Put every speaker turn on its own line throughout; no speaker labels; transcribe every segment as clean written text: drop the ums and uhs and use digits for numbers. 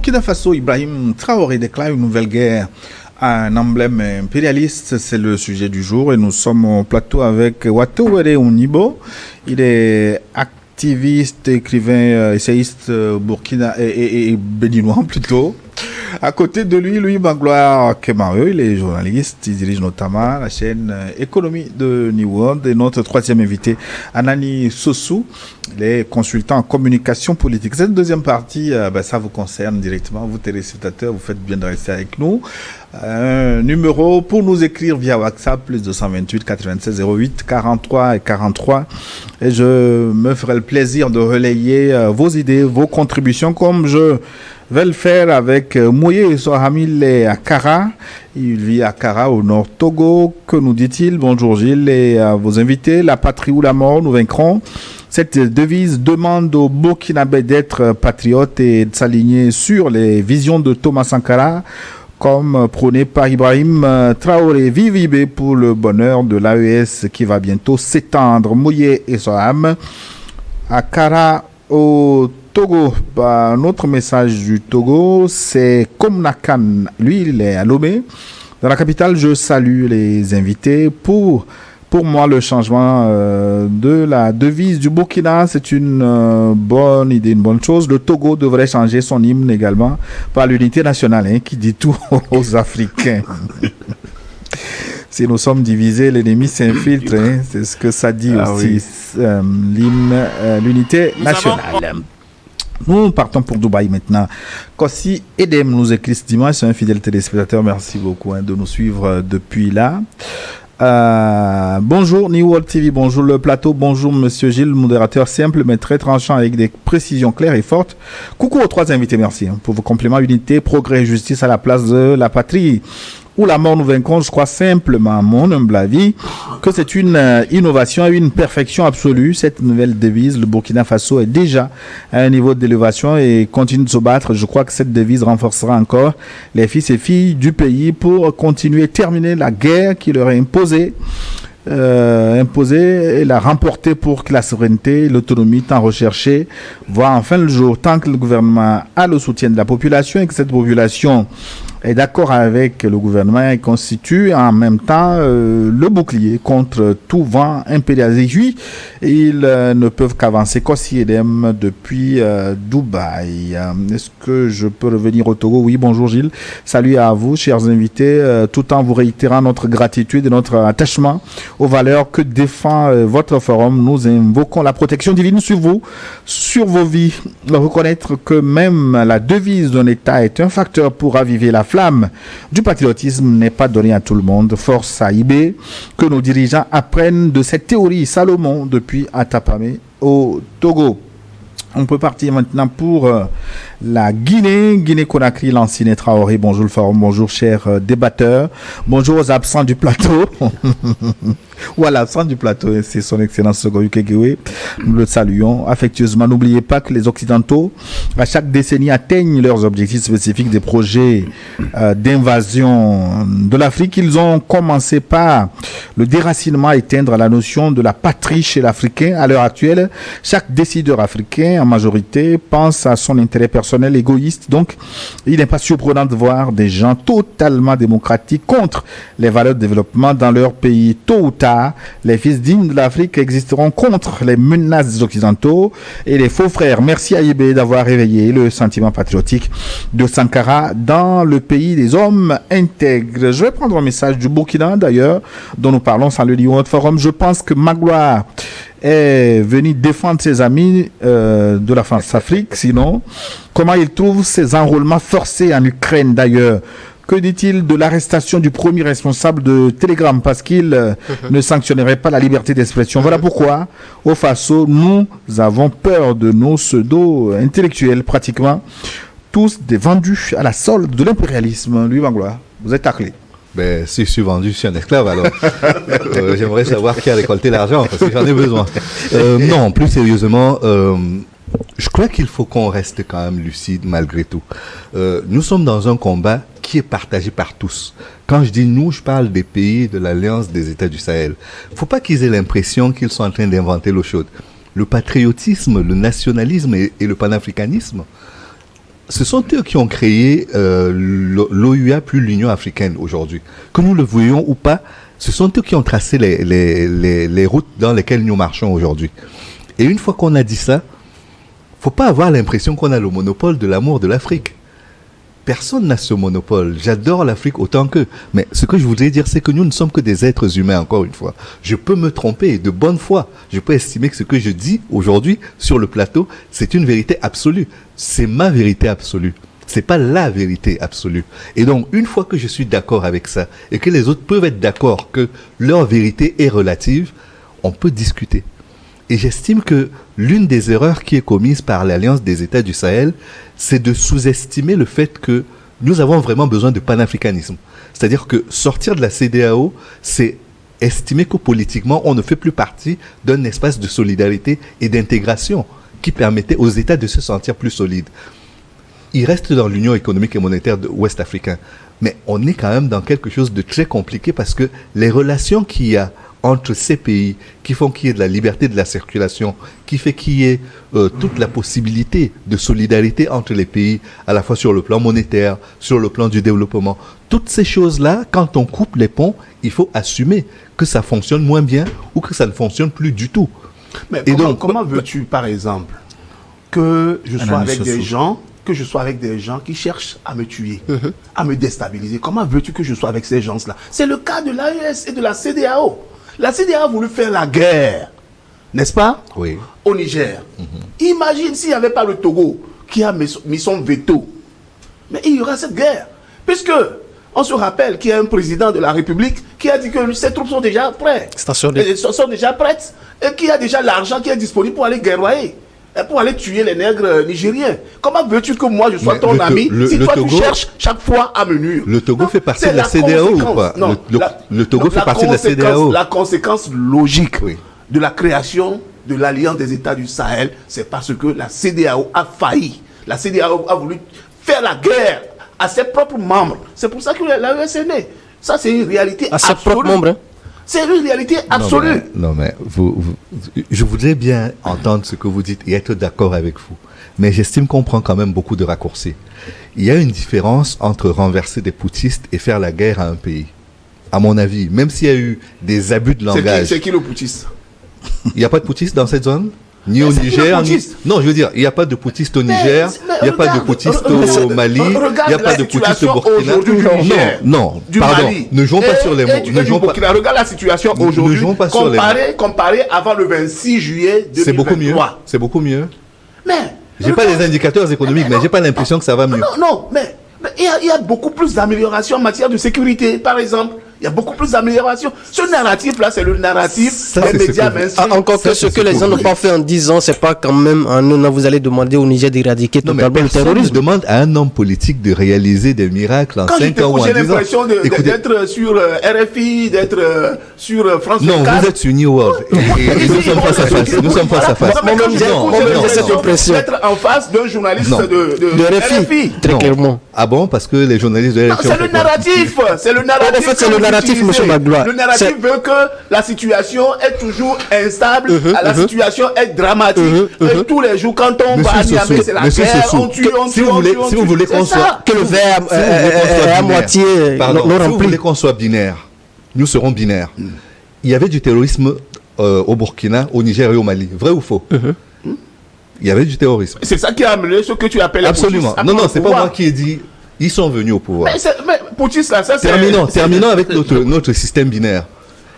Burkina Faso, Ibrahim Traoré déclare une nouvelle guerre à un emblème impérialiste. C'est le sujet du jour et nous sommes au plateau avec Watowere Unibo. Il est activiste, écrivain, essayiste burkina et béninois plutôt. À côté de lui, Louis Magloire Kemareux, il est journaliste, il dirige notamment la chaîne Économie de New World. Et notre troisième invité, Anani Sossou, il est consultant en communication politique. Cette deuxième partie, ça vous concerne directement, vous téléspectateurs, vous faites bien de rester avec nous. Numéro pour nous écrire via WhatsApp, plus 228 96 08 43 et 43. Et je me ferai le plaisir de relayer vos idées, vos contributions, comme je vais le faire avec Mouye Sohamil et Akara. Il vit à Akara au nord Togo. Que nous dit-il? Bonjour Gilles et à vos invités. La patrie ou la mort, nous vaincrons. Cette devise demande aux Burkinabés d'être patriotes et de s'aligner sur les visions de Thomas Sankara, comme prôné par Ibrahim Traoré. Vive Ibé pour le bonheur de l'AES qui va bientôt s'étendre. Mouye et Soham. Akara au Togo. Notre message du Togo, c'est Komnakan. Lui, il est à Lomé. Dans la capitale, je salue les invités. Pour moi, le changement de la devise du Burkina, c'est une bonne idée, une bonne chose. Le Togo devrait changer son hymne également par l'unité nationale, qui dit tout aux Africains. Si nous sommes divisés, l'ennemi s'infiltre. C'est ce que ça dit aussi, l'hymne, l'unité nationale. Nous partons pour Dubaï maintenant. Kossi Edem nous écrit ce dimanche, c'est un fidèle téléspectateur. Merci beaucoup de nous suivre depuis là. Bonjour New World TV, bonjour le plateau, bonjour Monsieur Gilles, modérateur simple mais très tranchant avec des précisions claires et fortes. Coucou aux trois invités, merci pour vos compléments. Unité, progrès et justice à la place de la patrie ou la mort nous vaincrons. Je crois simplement, mon humble avis, que c'est une innovation et une perfection absolue. Cette nouvelle devise, le Burkina Faso est déjà à un niveau d'élévation et continue de se battre. Je crois que cette devise renforcera encore les fils et filles du pays pour continuer et terminer la guerre qui leur est imposée et la remporter pour que la souveraineté et l'autonomie tant recherchée voient enfin le jour. Tant que le gouvernement a le soutien de la population et que cette population est d'accord avec le gouvernement et constitue en même temps le bouclier contre tout vent impérialiste. Ils ne peuvent qu'avancer. Kossi Edem depuis Dubaï. Est-ce que je peux revenir au Togo? Oui, bonjour Gilles. Salut à vous, chers invités, tout en vous réitérant notre gratitude et notre attachement aux valeurs que défend votre forum. Nous invoquons la protection divine sur vous, sur vos vies. Reconnaître que même la devise d'un État est un facteur pour raviver la flamme du patriotisme n'est pas donné à tout le monde. Force à Ibé que nos dirigeants apprennent de cette théorie. Salomon depuis Atapamé au Togo. On peut partir maintenant pour la Guinée-Conakry, Lansine Traoré. Bonjour le forum, bonjour chers débatteurs, bonjour aux absents du plateau. Ou à l'absent du plateau, c'est son excellence Sogoyu Kegewe. Nous le saluons affectueusement. N'oubliez pas que les Occidentaux, à chaque décennie, atteignent leurs objectifs spécifiques des projets d'invasion de l'Afrique. Ils ont commencé par le déracinement, éteindre la notion de la patrie chez l'Africain. À l'heure actuelle, chaque décideur africain, en majorité, pense à son intérêt personnel égoïste. Donc, il n'est pas surprenant de voir des gens totalement démocratiques contre les valeurs de développement dans leur pays. Tôt ou tard, les fils dignes de l'Afrique existeront contre les menaces des Occidentaux et les faux frères. Merci à Ibé d'avoir réveillé le sentiment patriotique de Sankara dans le pays des hommes intègres. Je vais prendre un message du Burkina d'ailleurs, dont nous parlons sans le Lyon Forum. Je pense que Magloire est venu défendre ses amis de la France-Afrique. Sinon, comment il trouve ces enrôlements forcés en Ukraine d'ailleurs? Que dit-il de l'arrestation du premier responsable de Telegram parce qu'il ne sanctionnerait pas la liberté d'expression? Voilà pourquoi, au Faso, nous avons peur de nos pseudo-intellectuels, pratiquement tous des vendus à la solde de l'impérialisme. Louis Magloire, vous êtes taclé.
Ben, si je suis vendu, je suis un esclave, alors j'aimerais savoir qui a récolté l'argent, parce que j'en ai besoin. Non, plus sérieusement, je crois qu'il faut qu'on reste quand même lucide malgré tout. Nous sommes dans un combat qui est partagé par tous. Quand je dis nous, je parle des pays de l'Alliance des États du Sahel. Il ne faut pas qu'ils aient l'impression qu'ils sont en train d'inventer l'eau chaude. Le patriotisme, le nationalisme et le panafricanisme ce sont eux qui ont créé l'OUA plus l'Union africaine aujourd'hui. Que nous le voyions ou pas, ce sont eux qui ont tracé les routes dans lesquelles nous marchons aujourd'hui. Et une fois qu'on a dit ça, faut pas avoir l'impression qu'on a le monopole de l'amour de l'Afrique. Personne n'a ce monopole. J'adore l'Afrique autant qu'eux. Mais ce que je voudrais dire, c'est que nous ne sommes que des êtres humains, encore une fois. Je peux me tromper de bonne foi. Je peux estimer que ce que je dis aujourd'hui sur le plateau, c'est une vérité absolue. C'est ma vérité absolue. C'est pas la vérité absolue. Et donc, une fois que je suis d'accord avec ça, et que les autres peuvent être d'accord que leur vérité est relative, on peut discuter. Et j'estime que l'une des erreurs qui est commise par l'Alliance des États du Sahel, c'est de sous-estimer le fait que nous avons vraiment besoin de panafricanisme. C'est-à-dire que sortir de la CEDEAO, c'est estimer que politiquement, on ne fait plus partie d'un espace de solidarité et d'intégration qui permettait aux États de se sentir plus solides. Ils restent dans l'Union économique et monétaire ouest africaine, mais on est quand même dans quelque chose de très compliqué parce que les relations qu'il y a entre ces pays qui font qu'il y ait de la liberté de la circulation, qui fait qu'il y ait toute la possibilité de solidarité entre les pays, à la fois sur le plan monétaire, sur le plan du développement. Toutes ces choses-là, quand on coupe les ponts, il faut assumer que ça fonctionne moins bien ou que ça ne fonctionne plus du tout.
Mais comment veux-tu, par exemple, que je sois avec des gens qui cherchent à me tuer, à me déstabiliser? Comment veux-tu que je sois avec ces gens-là? C'est le cas de l'AES et de la CEDEAO. La CEDEAO a voulu faire la guerre, n'est-ce pas?
Oui.
Au Niger. Imagine s'il n'y avait pas le Togo qui a mis son veto. Mais il y aura cette guerre. Puisque on se rappelle qu'il y a un président de la République qui a dit que ses troupes sont déjà prêtes. Sont déjà prêtes. Et qu'il y a déjà l'argent qui est disponible pour aller guerroyer. Pour aller tuer les nègres nigériens. Comment veux-tu que moi je sois ton ami si toi tu cherches chaque fois à me nuire?
Le Togo fait partie de la CEDEAO ou pas?
Non,
le Togo fait partie de la CEDEAO.
La conséquence logique de la création de l'Alliance des États du Sahel, c'est parce que la CEDEAO a failli. La CEDEAO a voulu faire la guerre à ses propres membres. C'est pour ça que l'AES est née. Ça, c'est une réalité absolue. À ses propres membres, hein? C'est une réalité absolue.
Non, mais je voudrais bien entendre ce que vous dites et être d'accord avec vous. Mais j'estime qu'on prend quand même beaucoup de raccourcis. Il y a une différence entre renverser des putschistes et faire la guerre à un pays. À mon avis, même s'il y a eu des abus de langage.
C'est qui le putschiste?
Il n'y a pas de putschistes dans cette zone? Ni au Niger, non, je veux dire, il n'y a pas de putschistes au Niger, il n'y a pas de putschistes au Mali, il n'y a pas de putschistes au Burkina. Non, pardon, ne jouons pas sur les mots.
Regarde la situation aujourd'hui, comparée avant le 26 juillet 2023.
C'est beaucoup mieux. C'est beaucoup mieux.
Mais
j'ai pas les indicateurs économiques, mais j'ai pas l'impression que ça va mieux.
Non, mais il y a beaucoup plus d'amélioration en matière de sécurité, par exemple. Il y a beaucoup plus d'amélioration. Ce narratif-là, c'est le narratif des médias mainstream.
Encore que ce que les gens n'ont pas fait en 10 ans, c'est pas quand même en un an, vous allez demander au Niger d'éradiquer totalement le terrorisme.
Demande à un homme politique de réaliser des miracles en 5 ans ou en 10 ans.
J'ai l'impression d'être sur RFI, d'être sur France 24.
Non, vous êtes sur New World. Et nous sommes face à face. Nous sommes face à face.
Moi-même, j'ai cette impression d'être en face d'un journaliste de RFI.
Très clairement.
Ah bon? Parce que les journalistes de RFI...
C'est le narratif. C'est le narratif.
En fait, c'est le narratif, M. Magloire.
Le narratif veut que la situation est toujours instable, la situation est dramatique. Et tous les jours, quand on va à Niamey, c'est la guerre, on tue.
Si vous voulez qu'on soit...
Que le verre est à moitié
non rempli. Si vous voulez qu'on soit binaire, nous serons binaires. Il y avait du terrorisme au Burkina, au Niger et au Mali. Vrai ou faux? Il y avait du terrorisme.
C'est ça qui a amené ce que tu appelles
absolument. Non, c'est pas moi qui ai dit... Ils sont venus au pouvoir.
Mais Poutis, là, ça c'est...
Terminons avec notre système binaire.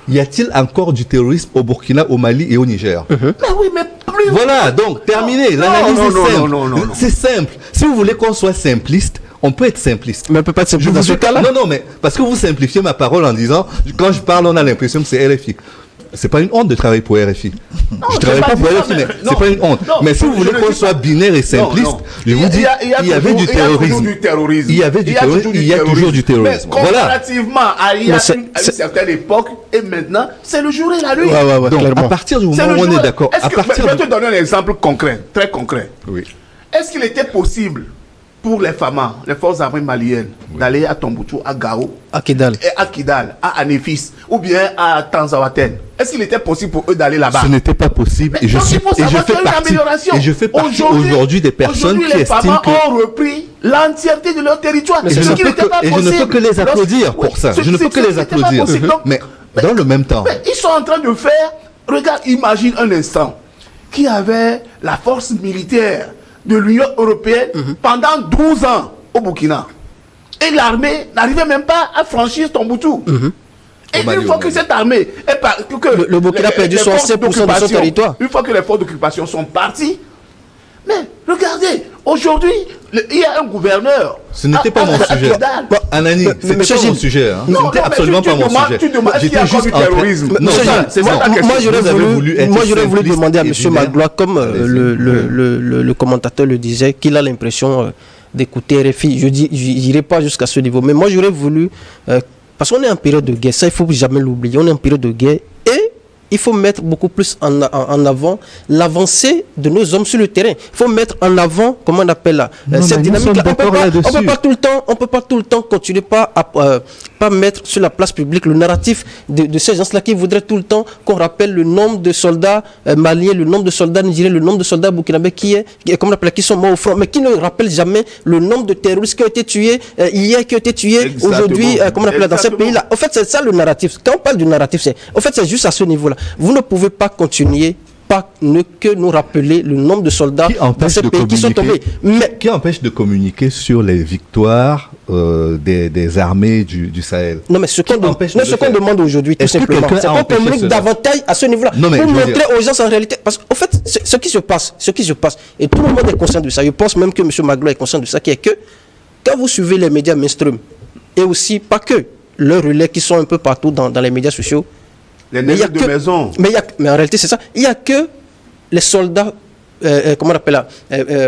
Y a-t-il encore du terrorisme au Burkina, au Mali et au Niger?
Mais oui, mais plus...
Voilà, donc terminé. L'analyse est simple. Non. C'est simple. Si vous voulez qu'on soit simpliste, on peut être simpliste.
Mais on peut pas être simpliste dans ce cas-là.
Non, mais parce que vous simplifiez ma parole en disant, quand je parle, on a l'impression que c'est RFI. C'est pas une honte de travailler pour RFI. Je travaille pas pour RFI, mais c'est pas une honte. Mais si vous voulez qu'on soit binaire et simpliste, je vous dis, il y avait du terrorisme. Il y avait du terrorisme. Il y a toujours du terrorisme.
Mais comparativement à une certaine époque et maintenant, c'est le jour et la nuit.
Donc, à partir du moment où on est d'accord,
je vais te donner un exemple concret, très concret.
Oui.
Est-ce qu'il était possible pour les FAMA, les forces armées maliennes, d'aller à Tombouctou, à Gao,
à Kidal,
à Anefis, ou bien à Tanzawaten? Est-ce qu'il était possible pour eux d'aller là-bas?
Ce n'était pas possible. Et je fais partie aujourd'hui des personnes qui estiment que...
les FAMA ont repris l'entièreté de leur territoire.
Et je ne peux que les applaudir pour ça. Je ne peux que les applaudir. Mais dans le même temps...
Ils sont en train de faire... Regarde, imagine un instant qui avait la force militaire de l'Union européenne pendant 12 ans au Burkina. Et l'armée n'arrivait même pas à franchir Tombouctou. Et une fois que cette armée est partie,
le Burkina a perdu 67% de son territoire.
Une fois que les forces d'occupation sont parties, mais regardez, aujourd'hui, il y a un gouverneur.
Ce n'était pas mon sujet. Anani, c'était pas mon sujet. C'était absolument pas mon sujet.
Tu demandes s'il y a encore du terrorisme.
Non, c'est ça ta question. Moi, j'aurais voulu demander à M. Magloire, comme le commentateur le disait, qu'il a l'impression d'écouter RFI. Je n'irai pas jusqu'à ce niveau. Mais moi, j'aurais voulu... parce qu'on est en période de guerre, ça, il ne faut jamais l'oublier. On est en période de guerre et il faut mettre beaucoup plus en avant l'avancée de nos hommes sur le terrain. Il faut mettre en avant, comment on appelle cette dynamique. On ne peut pas tout le temps continuer pas mettre sur la place publique le narratif de ces gens-là qui voudraient tout le temps qu'on rappelle le nombre de soldats maliens, le nombre de soldats nigériens, le nombre de soldats burkinabés qui sont morts au front, mais qui ne rappellent jamais le nombre de terroristes qui ont été tués hier, qui ont été tués aujourd'hui, dans ces pays-là. En fait, c'est ça le narratif. Quand on parle du narratif, c'est juste à ce niveau-là. Vous ne pouvez pas continuer que nous rappeler le nombre de soldats dans ces pays qui sont tombés.
Mais qui empêche de communiquer sur les victoires des armées du Sahel?
Non, mais ce qu'on demande aujourd'hui, tout simplement, c'est qu'on communique davantage à ce niveau-là. Pour montrer aux gens en réalité. Parce qu'en fait, ce qui se passe, et tout le monde est conscient de ça. Je pense même que M. Magloire est conscient de ça, qui est que quand vous suivez les médias mainstream, et aussi pas que leurs relais qui sont un peu partout dans les médias sociaux,
les nègres de maison.
Mais en réalité, c'est ça. Il n'y a que les soldats,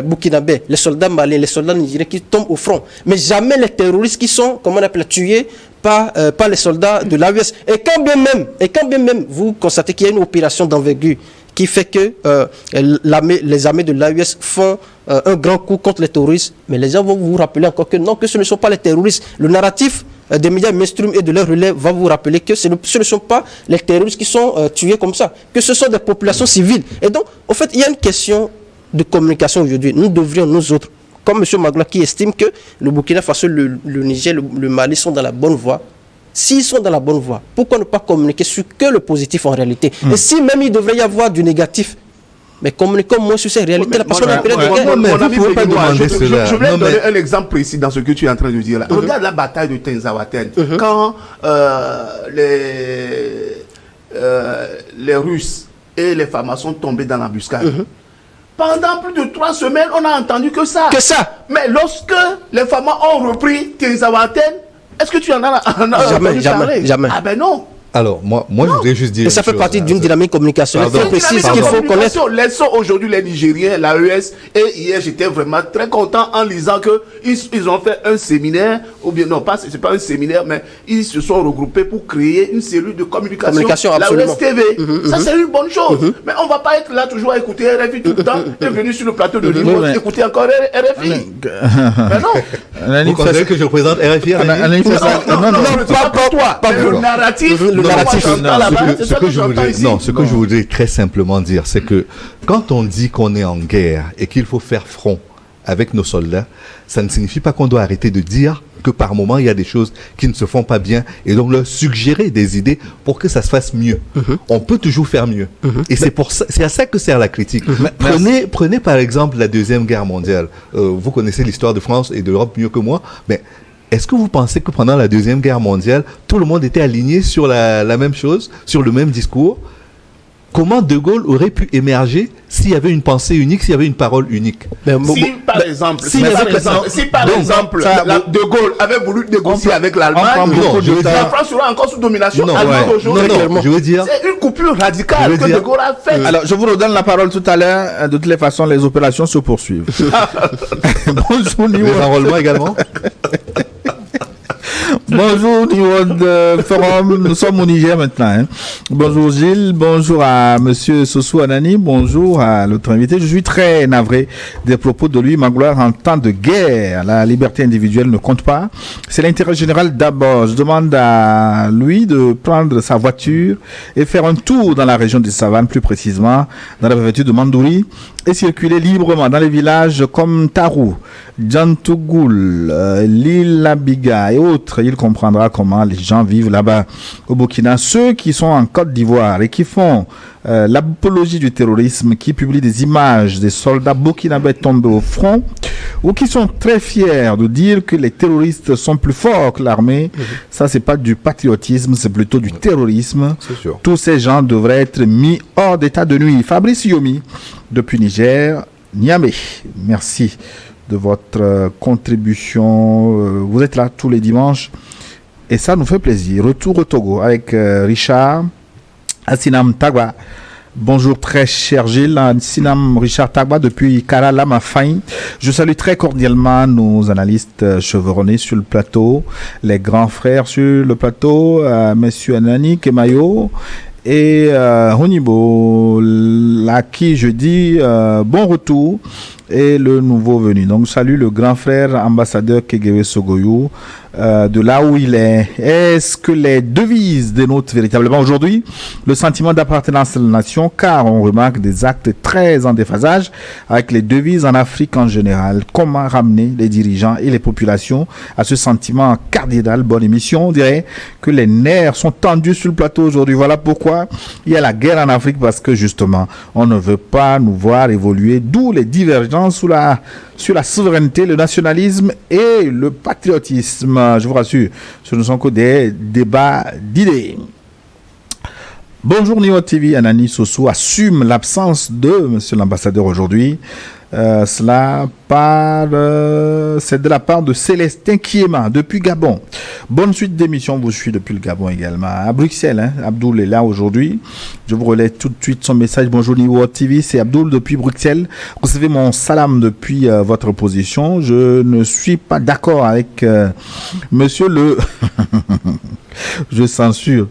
burkinabés, les soldats maliens, les soldats nigériens qui tombent au front. Mais jamais les terroristes qui sont, tués par les soldats de l'AES. Et quand bien même, vous constatez qu'il y a une opération d'envergure qui fait que les armées de l'AES font un grand coup contre les terroristes. Mais les gens vont vous rappeler encore que non, que ce ne sont pas les terroristes. Le narratif des médias mainstream et de leur relais va vous rappeler que ce ne sont pas les terroristes qui sont tués comme ça, que ce sont des populations civiles. Et donc, en fait, il y a une question de communication aujourd'hui. Nous devrions, nous autres, comme M. Magloire qui estime que le Burkina Faso, le Niger, le Mali sont dans la bonne voie. S'ils sont dans la bonne voie, pourquoi ne pas communiquer sur que le positif en réalité? Et si même il devrait y avoir du négatif, mais communiquons moins sur ces réalités-là, parce qu'on a une période de guerre.
Je voulais donner un exemple précis dans ce que tu es en train de dire là. Regarde la bataille de Tenzawaten. Quand les Russes et les Phamas sont tombés dans l'embuscade. Pendant plus de 3 semaines, on a entendu que ça. Mais lorsque les Phamas ont repris Tenzawaten, est-ce que tu en as
Jamais.
Ah ben non.
Alors, moi je voudrais juste dire...
Et ça fait partie d'une dynamique communicationnelle très précise qu'il faut connaître.
Laissons aujourd'hui les Nigériens, l'AES, et hier j'étais vraiment très content en lisant qu'ils ont fait un séminaire, ou bien non, c'est pas un séminaire, mais ils se sont regroupés pour créer une cellule de communication
absolument.
l'AES TV. Ça c'est une bonne chose. Mais on va pas être là toujours à écouter RFI tout le temps, et venir sur le plateau de Limo, écouter encore RFI. Mais non.
Vous considérez que je représente RFI?
Non, pas toi. Le narratif...
Ce que je voudrais très simplement dire, c'est que quand on dit qu'on est en guerre et qu'il faut faire front avec nos soldats, ça ne signifie pas qu'on doit arrêter de dire que par moment il y a des choses qui ne se font pas bien et donc leur suggérer des idées pour que ça se fasse mieux. On peut toujours faire mieux. Et c'est à ça que sert la critique. Prenez par exemple la Deuxième Guerre mondiale. Vous connaissez l'histoire de France et de l'Europe mieux que moi, mais est-ce que vous pensez que pendant la Deuxième Guerre mondiale, tout le monde était aligné sur la même chose, sur le même discours? Comment De Gaulle aurait pu émerger s'il y avait une pensée unique, s'il y avait une parole unique?
Si par exemple, De Gaulle avait voulu négocier avec l'Allemagne, la France sera encore sous domination allemande aujourd'hui.
Je veux dire,
c'est une coupure radicale que De Gaulle a faite.
Alors, je vous redonne la parole tout à l'heure. De toutes les façons, les opérations se poursuivent. Bonjour,
les enrôlements également.
Bonjour niveau de forum, nous sommes au Niger maintenant. Bonjour Gilles, bonjour à monsieur Sossou Anani, bonjour à l'autre invité. Je suis très navré des propos de lui, Magloire, en temps de guerre. La liberté individuelle ne compte pas. C'est l'intérêt général d'abord. Je demande à lui de prendre sa voiture et faire un tour dans la région des Savanes, plus précisément dans la préfecture de Mandouri, et circuler librement dans les villages comme Tarou, Djantougoul, l'île Labiga et autres. Il comprendra comment les gens vivent là-bas au Burkina. Ceux qui sont en Côte d'Ivoire et qui font l'apologie du terrorisme, qui publient des images des soldats burkinabés tombés au front, ou qui sont très fiers de dire que les terroristes sont plus forts que l'armée, ça c'est pas du patriotisme, c'est plutôt du terrorisme. Tous ces gens devraient être mis hors d'état de nuit. Fabrice Yomi, depuis Niger, Niamey. Merci de votre contribution. Vous êtes là tous les dimanches et ça nous fait plaisir. Retour au Togo avec Richard Assinam Tagba. Bonjour très cher Gilles, Assinam Richard Tagba depuis Karalamafay. Je salue très cordialement nos analystes chevronnés sur le plateau, les grands frères sur le plateau, messieurs Anani Kemayo et Honibo, à qui je dis bon retour, et le nouveau venu. Donc, je salue le grand frère ambassadeur Kegewe Sogoyou, de là où il est. Est-ce que les devises dénotent véritablement aujourd'hui le sentiment d'appartenance à la nation, car on remarque des actes très en déphasage avec les devises en Afrique en général. Comment ramener les dirigeants et les populations à ce sentiment cardinal? Bonne émission. On dirait que les nerfs sont tendus sur le plateau aujourd'hui. Voilà pourquoi il y a la guerre en Afrique, parce que justement, on ne veut pas nous voir évoluer, d'où les divergences sur la souveraineté, le nationalisme et le patriotisme. Je vous rassure, ce ne sont que des débats d'idées. Bonjour Nio TV, Anani Soso assume l'absence de monsieur l'ambassadeur aujourd'hui. C'est de la part de Célestin Kiema depuis Gabon. Bonne suite d'émission, vous suit depuis le Gabon également. À Bruxelles, Abdoul est là aujourd'hui. Je vous relais tout de suite son message. Bonjour Niwo TV, c'est Abdoul depuis Bruxelles. Recevez mon salam depuis votre position. Je ne suis pas d'accord avec monsieur le... Je censure.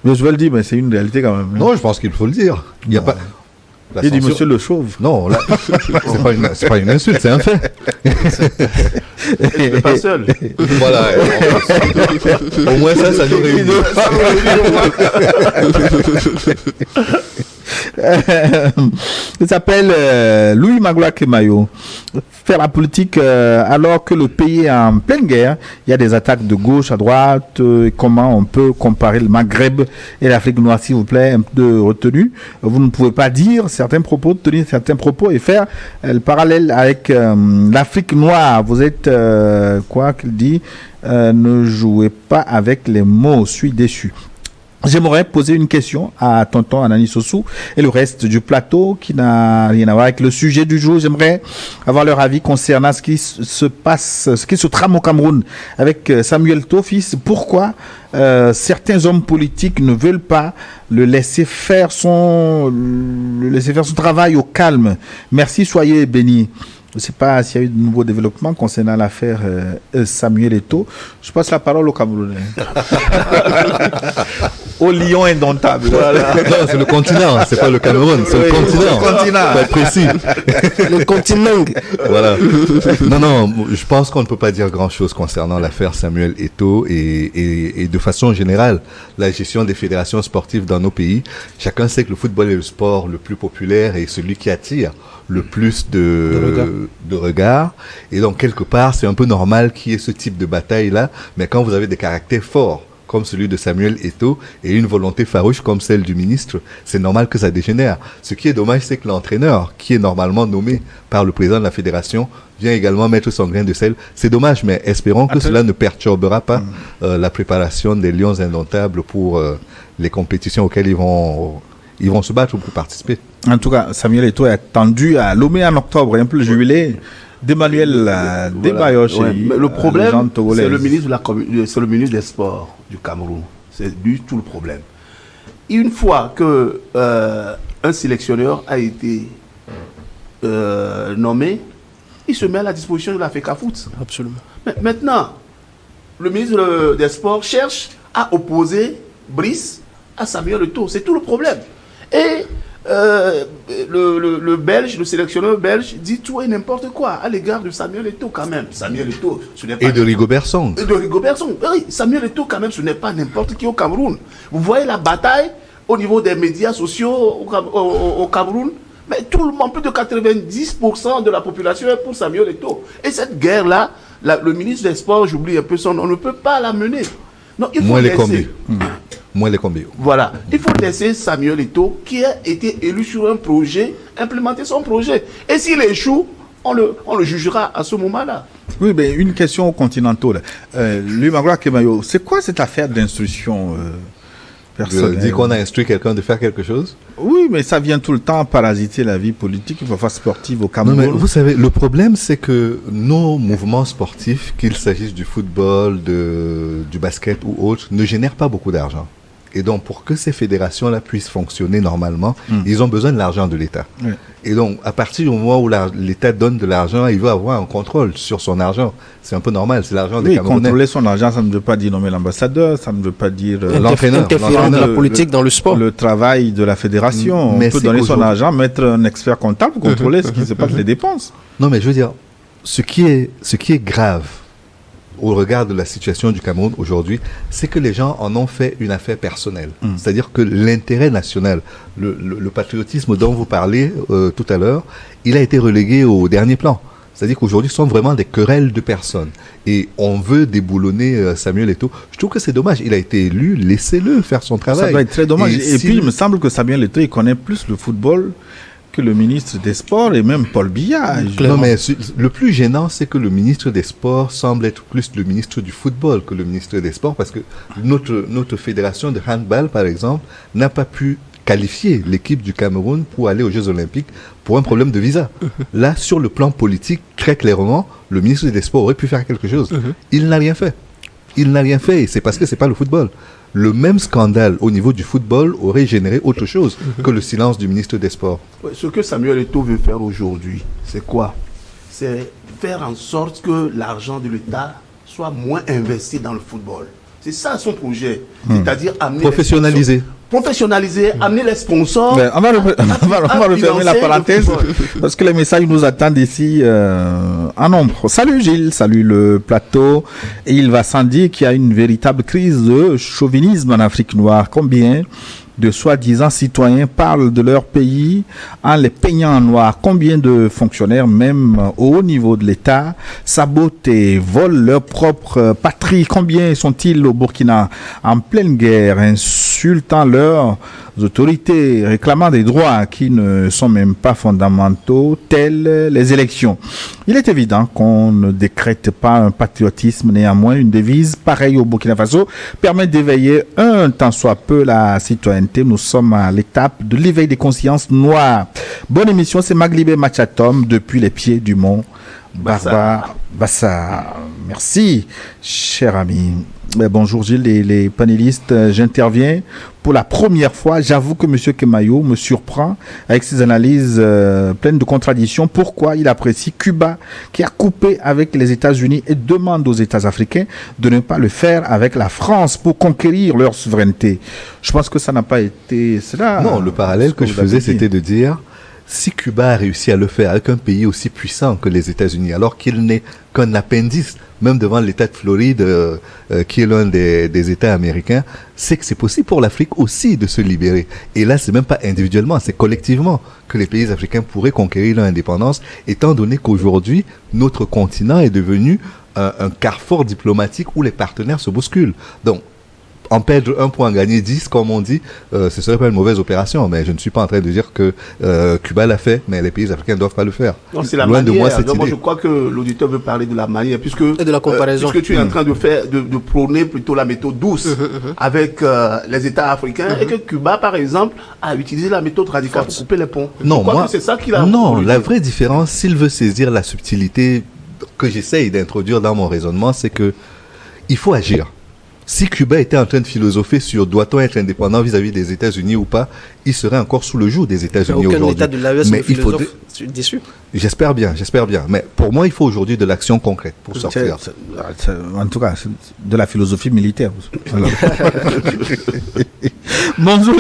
Mais je vais le dire, mais c'est une réalité quand même.
Non, je pense qu'il faut le dire. Il n'y a pas...
Il dit monsieur le chauve.
Non, là, c'est pas une insulte, c'est un fait.
Je ne suis pas seul.
Voilà. Au moins ça nous réunit.
Il s'appelle Louis Magloire Clémaillot. Faire la politique alors que le pays est en pleine guerre. Il y a des attaques de gauche à droite. Comment on peut comparer le Maghreb et l'Afrique noire, s'il vous plaît, un peu de retenue. Vous ne pouvez pas dire certains propos, tenir certains propos et faire le parallèle avec l'Afrique noire. Vous êtes, quoi qu'il dit, ne jouez pas avec les mots, je suis déçu. J'aimerais poser une question à tonton Anani Sossou et le reste du plateau qui n'a rien à voir avec le sujet du jour. J'aimerais avoir leur avis concernant ce qui se passe, ce qui se trame au Cameroun avec Samuel Tofis. Pourquoi certains hommes politiques ne veulent pas le laisser faire son travail au calme? Merci, soyez bénis. Je ne sais pas s'il y a eu de nouveaux développements concernant l'affaire Samuel Eto'o. Je passe la parole au Camerounais. Au lion indomptable. Voilà.
Non, c'est le continent, c'est pas le Cameroun, c'est le continent.
Le continent.
Faut être précis.
Le continent.
Voilà. Non, je pense qu'on ne peut pas dire grand-chose concernant l'affaire Samuel Eto'o et de façon générale, la gestion des fédérations sportives dans nos pays. Chacun sait que le football est le sport le plus populaire et celui qui attire le plus de regards. Et donc, quelque part, c'est un peu normal qu'il y ait ce type de bataille-là. Mais quand vous avez des caractères forts, comme celui de Samuel Eto'o, et une volonté farouche comme celle du ministre, c'est normal que ça dégénère. Ce qui est dommage, c'est que l'entraîneur, qui est normalement nommé par le président de la fédération, vient également mettre son grain de sel. C'est dommage, mais espérons que cela ne perturbera pas la préparation des Lions indomptables pour les compétitions auxquelles ils vont se battre ou pour participer.
En tout cas, Samuel Eto'o est attendu à Lomé en octobre, un peu le jubilé d'Emmanuel Debayoche.
Ouais, mais le problème, c'est le ministre des Sports du Cameroun. C'est lui tout le problème. Une fois que un sélectionneur a été nommé, il se met à la disposition de la FECAFOOT.
Absolument.
Mais maintenant, le ministre des Sports cherche à opposer Brice à Samuel Eto'o. C'est tout le problème. Et le Belge, le sélectionneur belge, dit tout et n'importe quoi à l'égard de Samuel Eto'o quand même. Samuel Eto'o, ce n'est pas...
Et de Rigobert Song.
Et de Rigobert Song. Oui, Samuel Eto'o quand même, ce n'est pas n'importe qui au Cameroun. Vous voyez la bataille au niveau des médias sociaux au Cameroun. Mais tout le monde, plus de 90% de la population est pour Samuel Eto'o. Et cette guerre-là, le ministre des Sports, j'oublie un peu son nom, on ne peut pas la mener. Non, il faut
les combien.
Voilà. Il faut laisser Samuel Eto'o, qui a été élu sur un projet, implémenter son projet. Et s'il échoue, on le jugera à ce moment-là.
Oui, mais une question au continental. Lui, Magloire Kemayo, c'est quoi cette affaire d'instruction personnelle?
Dit qu'on a instruit quelqu'un de faire quelque chose?
Oui, mais ça vient tout le temps parasiter la vie politique, parfois sportive au Cameroun.
Non, mais vous savez, le problème, c'est que nos mouvements sportifs, qu'il s'agisse du football, du basket ou autre, ne génèrent pas beaucoup d'argent. Et donc, pour que ces fédérations-là puissent fonctionner normalement, ils ont besoin de l'argent de l'État. Oui. Et donc, à partir du moment où l'État donne de l'argent, il veut avoir un contrôle sur son argent. C'est un peu normal, c'est l'argent des Camerounais.
Contrôler son argent, ça ne veut pas dire nommer l'ambassadeur, ça ne veut pas dire
l'entraîneur de la politique dans le sport.
Le travail de la fédération. Mais on peut donner son argent, mettre un expert comptable pour contrôler ce qui se passe, les dépenses.
Non, mais je veux dire, ce qui est grave au regard de la situation du Cameroun aujourd'hui, c'est que les gens en ont fait une affaire personnelle. C'est-à-dire que l'intérêt national, le patriotisme dont vous parlez tout à l'heure, il a été relégué au dernier plan. C'est-à-dire qu'aujourd'hui, ce sont vraiment des querelles de personnes. Et on veut déboulonner Samuel Eto'o. Je trouve que c'est dommage. Il a été élu, laissez-le faire son travail.
Ça doit être très dommage. Et puis, il me semble que Samuel Eto'o, il connaît plus le football que le ministre des Sports et même Paul Biya.
Non, mais le plus gênant, c'est que le ministre des Sports semble être plus le ministre du football que le ministre des Sports, parce que notre fédération de handball, par exemple, n'a pas pu qualifier l'équipe du Cameroun pour aller aux Jeux Olympiques pour un problème de visa. Là, sur le plan politique, très clairement, le ministre des Sports aurait pu faire quelque chose. Il n'a rien fait. Il n'a rien fait, et c'est parce que c'est pas le football. Le même scandale au niveau du football aurait généré autre chose que le silence du ministre des Sports.
Ce que Samuel Eto'o veut faire aujourd'hui, c'est quoi? C'est faire en sorte que l'argent de l'État soit moins investi dans le football. C'est ça son projet. C'est-à-dire amener... Professionnaliser, amener les sponsors.
Mais on va refermer la parenthèse parce que les messages nous attendent ici en nombre. Salut Gilles, salut le plateau. Et il va sans dire qu'il y a une véritable crise de chauvinisme en Afrique noire. Combien de soi-disant citoyens parlent de leur pays en les peignant en noir? Combien de fonctionnaires, même au haut niveau de l'État, sabotent et volent leur propre patrie? Combien sont-ils au Burkina en pleine guerre, insultant leurs autorités, réclamant des droits qui ne sont même pas fondamentaux, tels les élections? Il est évident qu'on ne décrète pas un patriotisme. Néanmoins, une devise pareille au Burkina Faso permet d'éveiller un tant soit peu la citoyenneté. Nous sommes à l'étape de l'éveil des consciences noires. Bonne émission, c'est Maglibé Machatom depuis les pieds du mont Bassa. Merci, cher ami. Bonjour Gilles et les panélistes. J'interviens pour la première fois. J'avoue que M. Kemayo me surprend avec ses analyses pleines de contradictions. Pourquoi il apprécie Cuba qui a coupé avec les États-Unis et demande aux États africains de ne pas le faire avec la France pour conquérir leur souveraineté? Je pense que ça n'a pas été cela.
Non, le parallèle que je faisais, c'était de dire, si Cuba a réussi à le faire avec un pays aussi puissant que les États-Unis, alors qu'il n'est qu'un appendice, même devant l'État de Floride, qui est l'un des États américains, c'est que c'est possible pour l'Afrique aussi de se libérer. Et là, c'est même pas individuellement, c'est collectivement que les pays africains pourraient conquérir leur indépendance, étant donné qu'aujourd'hui, notre continent est devenu un carrefour diplomatique où les partenaires se bousculent. Donc, en perdre un pour en gagner 10, comme on dit, ce serait pas une mauvaise opération, mais je ne suis pas en train de dire que Cuba l'a fait, mais les pays africains ne doivent pas le faire.
Non, c'est la manière. De moi, moi, je crois que l'auditeur veut parler de la manière, puisque,
et de la comparaison.
Puisque tu es en train de prôner plutôt la méthode douce avec les États africains, et que Cuba, par exemple, a utilisé la méthode radicale pour couper les ponts.
Non, moi, c'est ça qu'il a. Non, la vraie différence, s'il veut saisir la subtilité que j'essaye d'introduire dans mon raisonnement, c'est que il faut agir. Si Cuba était en train de philosopher sur doit-on être indépendant vis-à-vis des États-Unis ou pas, il serait encore sous le joug des États-Unis aujourd'hui.
Aucun État de l'AES ne philosophe, je suis déçu.
J'espère bien. Mais pour moi, il faut aujourd'hui de l'action concrète pour sortir.
En tout cas, de la philosophie militaire. Bonjour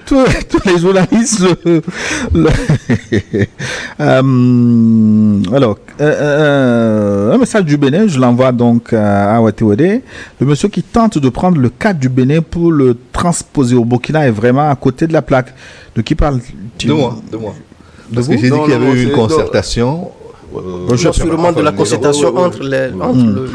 tous les journalistes. Alors, un message du Bénin, je l'envoie donc à Watewede. Le monsieur qui tente de prendre le cas du Bénin pour le transposer au Burkina est vraiment à côté de la plaque. De qui parle-t-il?
De moi. Parce que j'ai dit qu'il y avait eu une concertation.
Sûrement de la concertation entre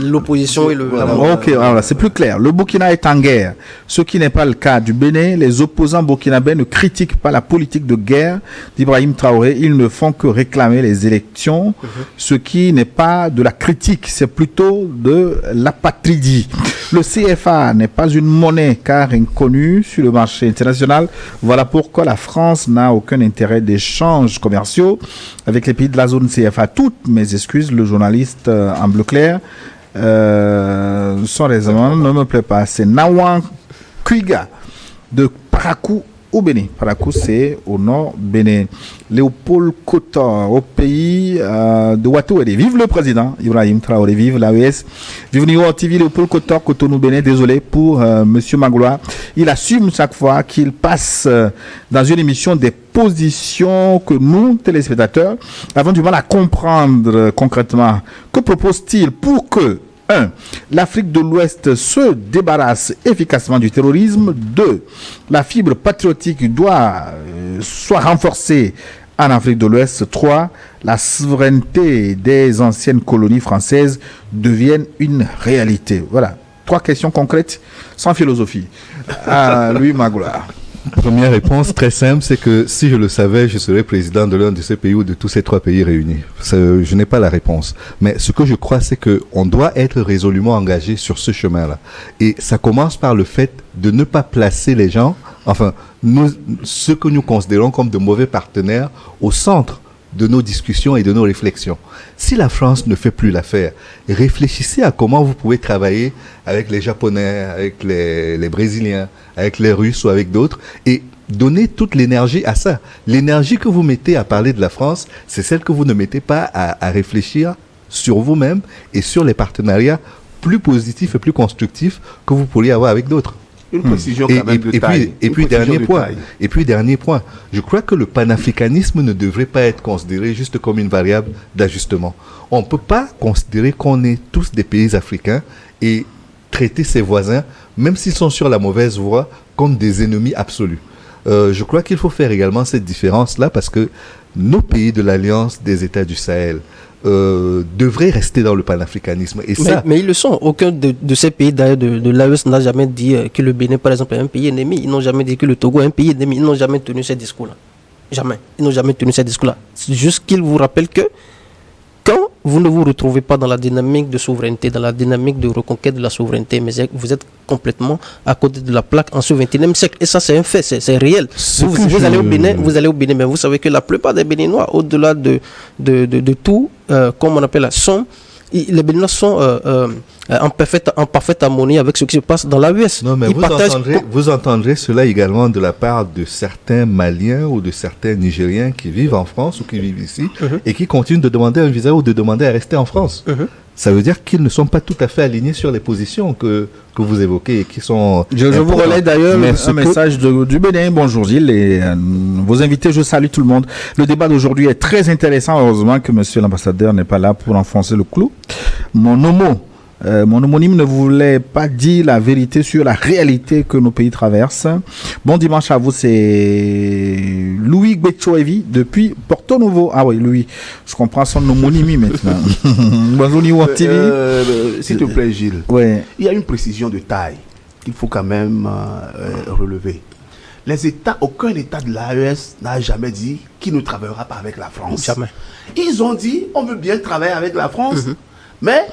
l'opposition et le...
Ok, alors c'est plus clair. Le Burkina est en guerre. Ce qui n'est pas le cas du Bénin. Les opposants burkinabés ne critiquent pas la politique de guerre d'Ibrahim Traoré. Ils ne font que réclamer les élections. Ce qui n'est pas de la critique, c'est plutôt de l'apatridie. Le CFA n'est pas une monnaie car inconnue sur le marché international. Voilà pourquoi la France n'a aucun intérêt d'échanges commerciaux avec les pays de la zone CFA. Toutes mes excuses, le journaliste en bleu clair, son raisonnement ne me plaît pas. C'est Nawan Kuiga de Parakou au Bénin. Parakou, c'est au nord Bénin. Léopold Kotor au pays de Ouattouélé. Vive le président Ibrahim Traoré, vive l'AES, vive Nigo TV, Léopold Kotor, Cotonou Bénin. Désolé pour Monsieur Magloire. Il assume chaque fois qu'il passe dans une émission des positions que nous, téléspectateurs, avons du mal à comprendre concrètement. Que propose-t-il pour que 1. L'Afrique de l'Ouest se débarrasse efficacement du terrorisme. 2. La fibre patriotique soit renforcée en Afrique de l'Ouest. 3. La souveraineté des anciennes colonies françaises devienne une réalité. Voilà. 3 questions concrètes, sans philosophie. À Louis Magloire.
Première réponse très simple, c'est que si je le savais, je serais président de l'un de ces pays ou de tous ces 3 pays réunis. Je n'ai pas la réponse. Mais ce que je crois, c'est qu'on doit être résolument engagé sur ce chemin-là. Et ça commence par le fait de ne pas placer les gens, enfin, ceux que nous considérons comme de mauvais partenaires, au centre de nos discussions et de nos réflexions. Si la France ne fait plus l'affaire, réfléchissez à comment vous pouvez travailler avec les Japonais, avec les Brésiliens, avec les Russes ou avec d'autres, et donnez toute l'énergie à ça. L'énergie que vous mettez à parler de la France, c'est celle que vous ne mettez pas à réfléchir sur vous-même et sur les partenariats plus positifs et plus constructifs que vous pourriez avoir avec d'autres.
Une précision quand même de taille.
Et puis dernier point, je crois que le panafricanisme ne devrait pas être considéré juste comme une variable d'ajustement. On ne peut pas considérer qu'on est tous des pays africains et traiter ses voisins, même s'ils sont sur la mauvaise voie, comme des ennemis absolus. Je crois qu'il faut faire également cette différence-là parce que nos pays de l'Alliance des États du Sahel devraient rester dans le panafricanisme. Et
mais ils le sont. Aucun de ces pays d'ailleurs de l'AES n'a jamais dit que le Bénin, par exemple, est un pays ennemi. Ils n'ont jamais dit que le Togo est un pays ennemi. Ils n'ont jamais tenu ces discours-là. Jamais. Ils n'ont jamais tenu ces discours-là. C'est juste qu'ils vous rappellent que quand vous ne vous retrouvez pas dans la dynamique de souveraineté, dans la dynamique de reconquête de la souveraineté, mais vous êtes complètement à côté de la plaque en ce 21e siècle. Et ça, c'est un fait, c'est réel. Vous allez au Bénin, mais vous savez que la plupart des Béninois, au-delà de tout, comme on appelle, les Béninois sont en parfaite harmonie avec ce qui se passe dans l'AES.
Non, mais vous entendrez cela également de la part de certains Maliens ou de certains Nigériens qui vivent en France ou qui vivent ici et qui continuent de demander un visa ou de demander à rester en France. Ça veut dire qu'ils ne sont pas tout à fait alignés sur les positions que vous évoquez et qui sont...
Je vous relais d'ailleurs un message du Bénin. Bonjour Gilles et vos invités, je salue tout le monde. Le débat d'aujourd'hui est très intéressant. Heureusement que monsieur l'ambassadeur n'est pas là pour enfoncer le clou. Mon homonyme ne voulait pas dire la vérité sur la réalité que nos pays traversent. Bon dimanche à vous, c'est Louis Betchoevi depuis Porto Novo. Ah oui, Louis, je comprends son homonymie maintenant. Bonjour Nigo TV.
S'il te plaît Gilles,
ouais.
Il y a une précision de taille qu'il faut quand même relever. Aucun État de l'AES n'a jamais dit qu'il ne travaillera pas avec la France.
Jamais.
Ils ont dit on veut bien travailler avec la France, mais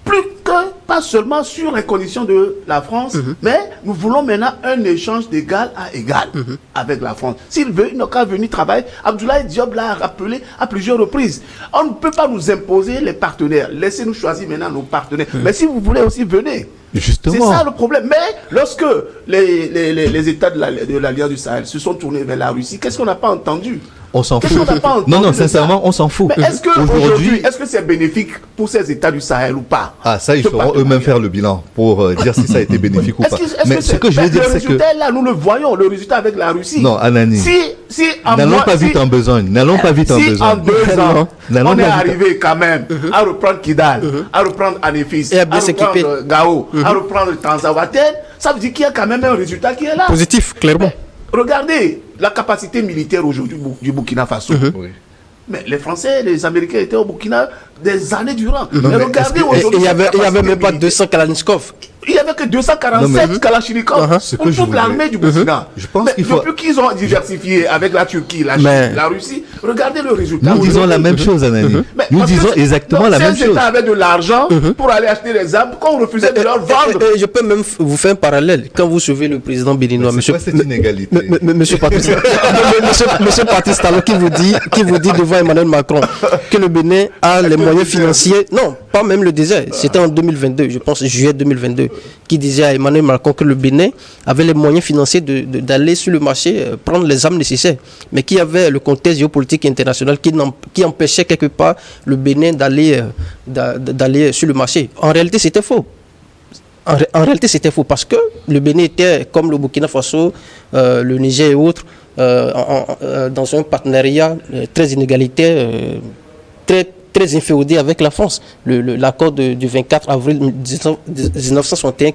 plus que pas seulement sur les conditions de la France, mais nous voulons maintenant un échange d'égal à égal avec la France. S'il veut, il n'a qu'à venir travailler. Abdoulaye Diop l'a rappelé à plusieurs reprises. On ne peut pas nous imposer les partenaires. Laissez-nous choisir maintenant nos partenaires. Mais si vous voulez aussi, venez.
Justement.
C'est ça le problème. Mais lorsque les États de l'Alliance du Sahel se sont tournés vers la Russie, qu'est-ce qu'on n'a pas entendu?
On s'en fout. Non, sincèrement, on s'en fout.
Mais est-ce qu'aujourd'hui, est-ce que c'est bénéfique pour ces États du Sahel ou pas?
Ah, ça, ils feront eux-mêmes faire le bilan pour dire si ça a été bénéfique ou pas.
Mais ce que je veux dire, c'est que... Le résultat est là, nous le voyons, le résultat avec la Russie.
Non, Anani. N'allons pas vite en besogne. N'allons pas vite en besogne.
Si en 2 ans, on est arrivé quand même à reprendre Kidal, à reprendre Anefis, à reprendre Gao, à reprendre Tanzawaten, ça veut dire qu'il y a quand même un résultat qui est là.
Positif, clairement.
Regardez, la capacité militaire aujourd'hui du Burkina Faso.
Oui.
Mais les Français, les Américains étaient au Burkina des années durant. Mais regardez aujourd'hui.
Il n'y avait même pas 200 Kalachnikov.
Il n'y avait que 247 Kalachnikov pour toute l'armée du Burkina.
Je pense qu'il faut...
Depuis qu'ils ont diversifié avec la Turquie, la Chine, la Russie, regardez le résultat.
Nous disons la même chose, Anani. Nous disons exactement la même chose.
Ces États avaient de l'argent pour aller acheter des armes, qu'on refusait de leur vendre.
Je peux même vous faire un parallèle. Quand vous suivez le président béninois, monsieur Patrice Talon, qui vous dit devant Emmanuel Macron que le Bénin a les moyens financiers. Non, pas même le désert. C'était en 2022, je pense, juillet 2022, qui disait à Emmanuel Macron que le Bénin avait les moyens financiers d'aller sur le marché prendre les armes nécessaires, mais qui avait le contexte géopolitique international qui empêchait quelque part le Bénin d'aller sur le marché. En réalité, c'était faux. En réalité, c'était faux parce que le Bénin était, comme le Burkina Faso, le Niger et autres, dans un partenariat très inégalitaire, très inféodé avec la France. L'accord du 24 avril 1961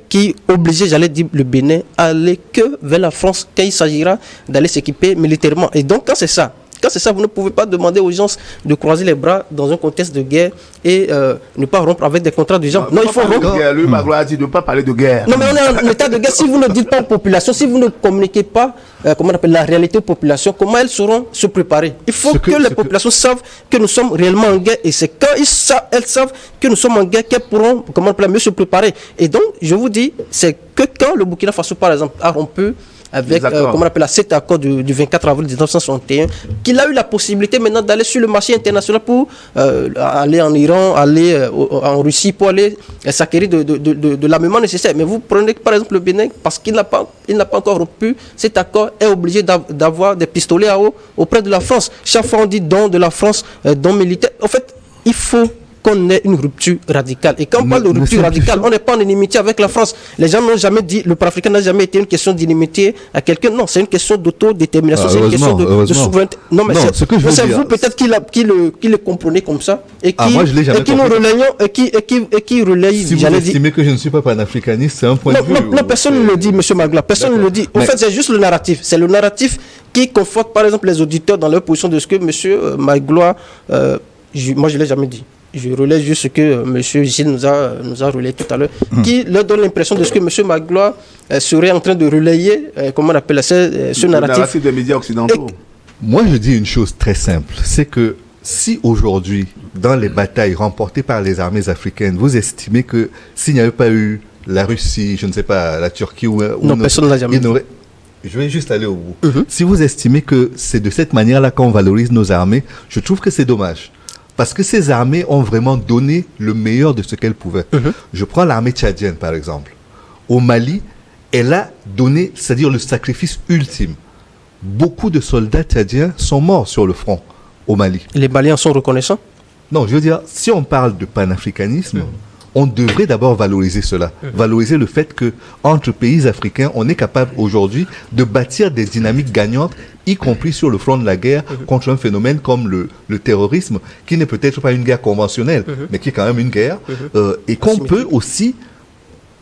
qui obligeait, j'allais dire, le Bénin à aller que vers la France quand il s'agira d'aller s'équiper militairement. Et donc, quand c'est ça, vous ne pouvez pas demander aux gens de croiser les bras dans un contexte de guerre et ne pas rompre avec des contrats du genre. Non, il faut rompre.
Lui, Magloire a dit de ne pas parler de guerre.
Non, mais on est en état de guerre. Si vous ne dites pas aux populations, si vous ne communiquez pas la réalité aux populations, comment elles sauront se préparer? Il faut que les populations savent que nous sommes réellement en guerre. Et c'est quand elles savent que nous sommes en guerre qu'elles pourront mieux se préparer. Et donc, je vous dis, c'est que quand le Burkina Faso, par exemple, a rompu avec cet accord du 24 avril 1961, qu'il a eu la possibilité maintenant d'aller sur le marché international pour aller en Iran, aller en Russie, pour aller s'acquérir de l'armement nécessaire. Mais vous prenez par exemple le Bénin, parce qu'il n'a pas encore rompu cet accord, est obligé d'avoir des pistolets à eau auprès de la France. Chaque fois on dit don de la France, don militaire. En fait, il faut qu'on ait une rupture radicale. Et quand on parle de rupture radicale, on n'est pas en inimitié avec la France. Les gens n'ont jamais dit, le panafricain n'a jamais été une question d'inimitié à quelqu'un. Non, c'est une question d'autodétermination, c'est une question de souveraineté. Non, mais c'est vous peut-être qui le comprenez comme ça et qui nous relayons et qui relaye.
Si vous estimez que je ne suis pas panafricaniste, c'est un point de vue.
Non, personne ne le dit, monsieur Magloire. Personne ne le dit. En fait, c'est juste le narratif. C'est le narratif qui conforte, par exemple, les auditeurs dans leur position de ce que monsieur Magloire, moi je ne l'ai jamais dit. Je relève juste ce que M. Gilles nous a relayé tout à l'heure, qui leur donne l'impression de ce que M. Magloire serait en train de relayer, comment on appelle ça, ce narratif
des médias occidentaux.
Moi, je dis une chose très simple, c'est que si aujourd'hui, dans les batailles remportées par les armées africaines, vous estimez que s'il n'y avait pas eu la Russie, je ne sais pas, la Turquie
non, personne ne l'a jamais dit.
Je vais juste aller au bout. Si vous estimez que c'est de cette manière-là qu'on valorise nos armées, je trouve que c'est dommage. Parce que ces armées ont vraiment donné le meilleur de ce qu'elles pouvaient. Je prends l'armée tchadienne, par exemple. Au Mali, elle a donné, c'est-à-dire le sacrifice ultime. Beaucoup de soldats tchadiens sont morts sur le front au Mali.
Les Maliens sont reconnaissants?
Non, je veux dire, si on parle de panafricanisme, on devrait d'abord valoriser cela. Valoriser le fait qu'entre pays africains, on est capable aujourd'hui de bâtir des dynamiques gagnantes, y compris sur le front de la guerre, contre un phénomène comme le terrorisme, qui n'est peut-être pas une guerre conventionnelle, mais qui est quand même une guerre, et qu'on peut aussi,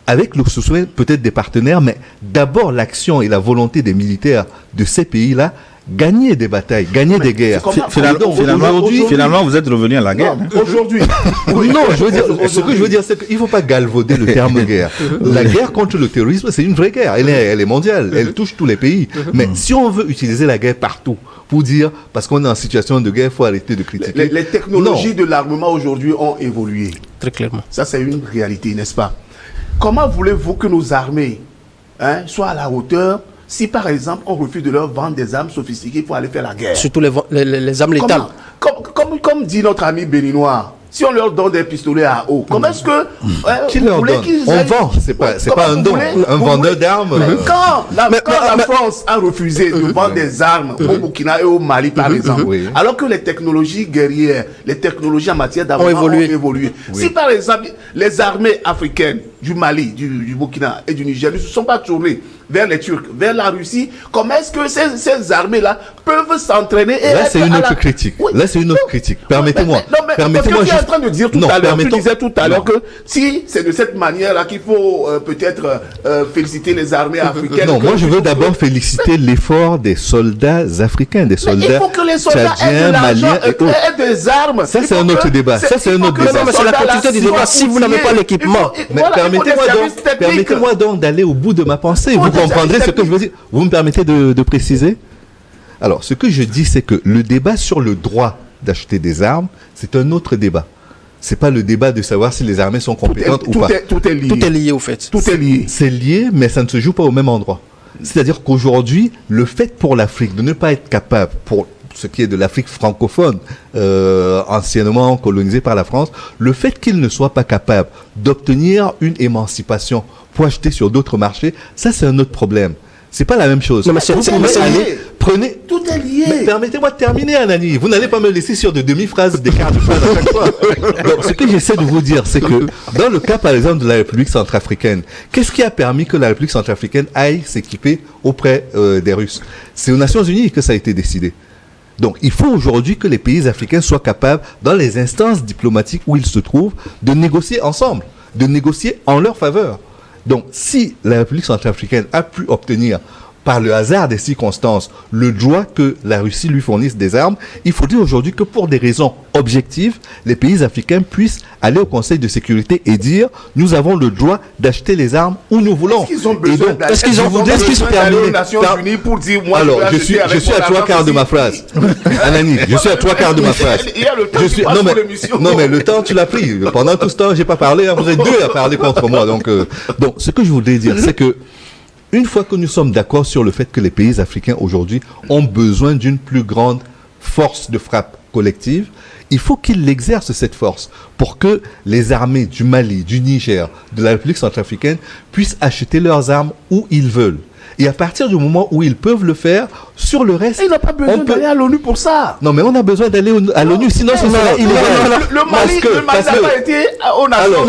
avec le soutien peut-être des partenaires, mais d'abord l'action et la volonté des militaires de ces pays-là, gagner des batailles, gagner des guerres.
Finalement, vous êtes revenu à la guerre.
Aujourd'hui.
Non, ce que je veux dire, c'est qu'il ne faut pas galvauder le terme guerre. La guerre contre le terrorisme, c'est une vraie guerre. Elle est mondiale. Elle touche tous les pays. Mais si on veut utiliser la guerre partout pour dire, parce qu'on est en situation de guerre, il faut arrêter de critiquer.
Les technologies de l'armement aujourd'hui ont évolué.
Très clairement.
Ça, c'est une réalité, n'est-ce pas? Comment voulez-vous que nos armées soient à la hauteur si, par exemple, on refuse de leur vendre des armes sophistiquées pour aller faire la guerre?
Surtout les armes létales.
Comme dit notre ami béninois, si on leur donne des pistolets à eau, comment est-ce que...
Qui leur donne? On vend, c'est pas un don. Un vendeur d'armes...
Quand la France a refusé de vendre des armes au Burkina et au Mali, par exemple, alors que les technologies guerrières, les technologies en matière d'armement ont évolué. Si, par exemple, les armées africaines du Mali, du Burkina et du Niger ne se sont pas tournées vers les Turcs, vers la Russie, comment est-ce que ces armées-là peuvent s'entraîner?
Là, c'est une autre critique. Là, c'est une autre critique. Permettez-moi
en train de dire tout à l'heure, tu disais tout à l'heure que si c'est de cette manière-là qu'il faut peut-être féliciter les armées africaines.
Non, moi je veux d'abord féliciter l'effort des soldats africains, des soldats
il faut que les soldats
tchadiens, maliens et autres.
Aient des armes.
Ça c'est un autre débat. Ça c'est un autre débat.
C'est la continuité du débat. Si vous n'avez pas l'équipement,
mais permettez-moi donc d'aller au bout de ma pensée. Vous comprendrez ce que je veux dire. Vous me permettez de préciser? Alors, ce que je dis, c'est que le débat sur le droit d'acheter des armes, c'est un autre débat. C'est pas le débat de savoir si les armées sont compétentes ou pas.
Tout est lié.
Tout est lié au fait.
Tout est lié.
C'est lié, mais ça ne se joue pas au même endroit. C'est-à-dire qu'aujourd'hui, le fait pour l'Afrique de ne pas être capable, pour ce qui est de l'Afrique francophone, anciennement colonisée par la France, le fait qu'il ne soit pas capable d'obtenir une émancipation pour acheter sur d'autres marchés, ça c'est un autre problème. C'est pas la même chose.
Non, mais
prenez.
Tout est lié.
Mais permettez-moi de terminer, Anani. Vous n'allez pas me laisser sur de demi-phrases, des quarts de phrase à chaque fois. Donc, ce que j'essaie de vous dire, c'est que dans le cas, par exemple, de la République centrafricaine, qu'est-ce qui a permis que la République centrafricaine aille s'équiper auprès des Russes? C'est aux Nations Unies que ça a été décidé. Donc, il faut aujourd'hui que les pays africains soient capables, dans les instances diplomatiques où ils se trouvent, de négocier ensemble, de négocier en leur faveur. Donc, si la République centrafricaine a pu obtenir, par le hasard des circonstances, le droit que la Russie lui fournisse des armes, il faut dire aujourd'hui que pour des raisons objectives, les pays africains puissent aller au Conseil de sécurité et dire « Nous avons le droit d'acheter les armes où nous voulons ».
Est-ce qu'ils ont besoin
d'aller
aux Nations Unies pour dire « Moi,
alors, je suis à 3/4 de ma phrase. Anani, je suis à 3/4 de ma phrase.
Il y a le temps qui passe pour l'émission.
Non, mais le temps, tu l'as pris. Pendant tout ce temps, j'ai pas parlé. Vous êtes deux à parler contre moi. Donc, ce que je voudrais dire, c'est que une fois que nous sommes d'accord sur le fait que les pays africains aujourd'hui ont besoin d'une plus grande force de frappe collective, il faut qu'ils exercent cette force pour que les armées du Mali, du Niger, de la République centrafricaine puissent acheter leurs armes où ils veulent. Et à partir du moment où ils peuvent le faire, sur le reste...
Il n'a pas besoin d'aller à l'ONU pour ça.
Non, mais on a besoin d'aller à l'ONU, sinon ce sera illégal.
Le Mali n'a pas été aux Nations.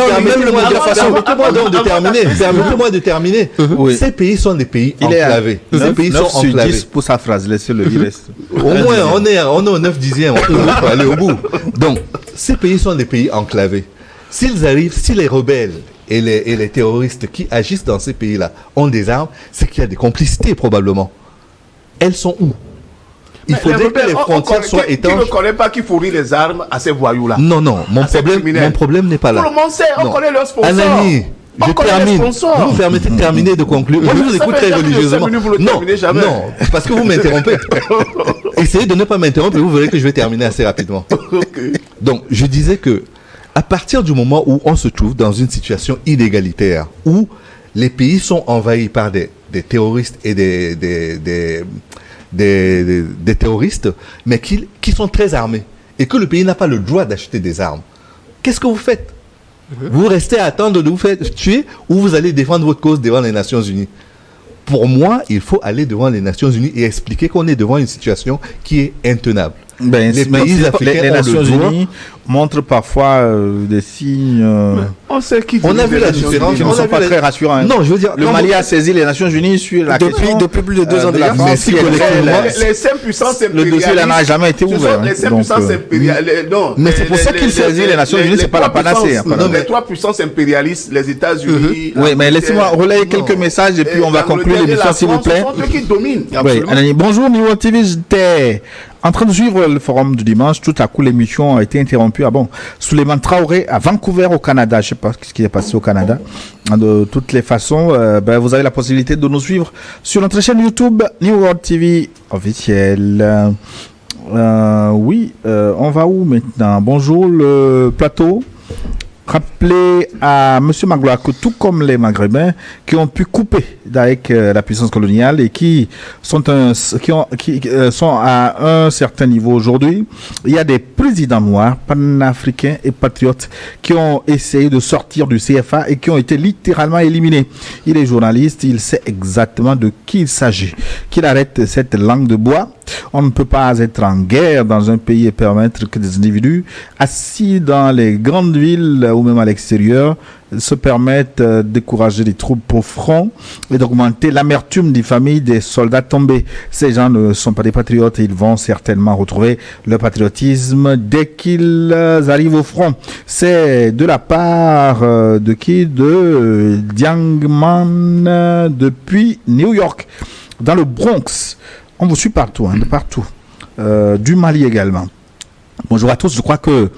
Alors, permettez-moi de terminer. Ces pays sont des pays enclavés. Ces pays sont enclavés.
10 pour sa phrase, laissez-le, il reste.
Au moins, on est au 9 dixième, on peut aller au bout. Donc, ces pays sont des pays enclavés. S'ils arrivent, si les rebelles et les terroristes qui agissent dans ces pays-là ont des armes, c'est qu'il y a des complicités probablement. Elles sont où? Il faudrait que les frontières soient étanches.
Qui ne connaît pas qui fournit les armes à ces voyous-là?
Non, mon problème n'est pas là.
Tout le monde sait, on connaît leurs sponsors.
Anani, je termine. Vous me permettez de terminer, de conclure. Moi, je vous écoute très religieusement. Non, parce que vous m'interrompez. Essayez de ne pas m'interrompre et vous verrez que je vais terminer assez rapidement. Donc, je disais que à partir du moment où on se trouve dans une situation inégalitaire, où les pays sont envahis par des terroristes et des terroristes, mais qui sont très armés, et que le pays n'a pas le droit d'acheter des armes, qu'est-ce que vous faites? Vous restez à attendre de vous faire tuer ou vous allez défendre votre cause devant les Nations Unies? Pour moi, il faut aller devant les Nations Unies et expliquer qu'on est devant une situation qui est intenable.
Les pays africains, les Nations Unies montrent parfois des signes.
On sait qui.
On a vu la différence.
Qui ne sont pas très rassurants.
Non, je veux dire,
le Mali a saisi les Nations Unies sur la question
depuis plus de 2 ans de la France.
Les 5 puissances impérialistes.
Le dossier n'a jamais été ouvert.
Les 5 puissances impérialistes. Non.
Mais c'est pour ça qu'il
saisit les Nations Unies, c'est pas la panacée.
Non, mais 3 puissances impérialistes, les États-Unis.
Oui, mais laissez-moi relayer quelques messages et puis on va conclure l'émission, s'il vous plaît.
Ce sont eux qui dominent.
Bonjour, Niveau TV, j'étais en train de suivre le forum du dimanche. Tout à coup, l'émission a été interrompue. Ah bon, Souleymane Traoré à Vancouver, au Canada. Je ne sais pas ce qui est passé au Canada. De toutes les façons, vous avez la possibilité de nous suivre sur notre chaîne YouTube New World TV officielle. On va où maintenant? Bonjour, le plateau. Rappelez à M. Magloire que tout comme les Maghrébins qui ont pu couper avec la puissance coloniale et qui sont à un certain niveau aujourd'hui, il y a des présidents noirs, panafricains et patriotes qui ont essayé de sortir du CFA et qui ont été littéralement éliminés. Il est journaliste, il sait exactement de qui il s'agit. Qu'il arrête cette langue de bois. On ne peut pas être en guerre dans un pays et permettre que des individus assis dans les grandes villes ou même à l'extérieur se permettent de décourager les troupes au front et d'augmenter l'amertume des familles des soldats tombés. Ces gens ne sont pas des patriotes et ils vont certainement retrouver le patriotisme dès qu'ils arrivent au front. C'est de la part de qui? De Diangman depuis New York, dans le Bronx. On vous suit partout, de partout. Du Mali également. Bonjour à tous, je crois que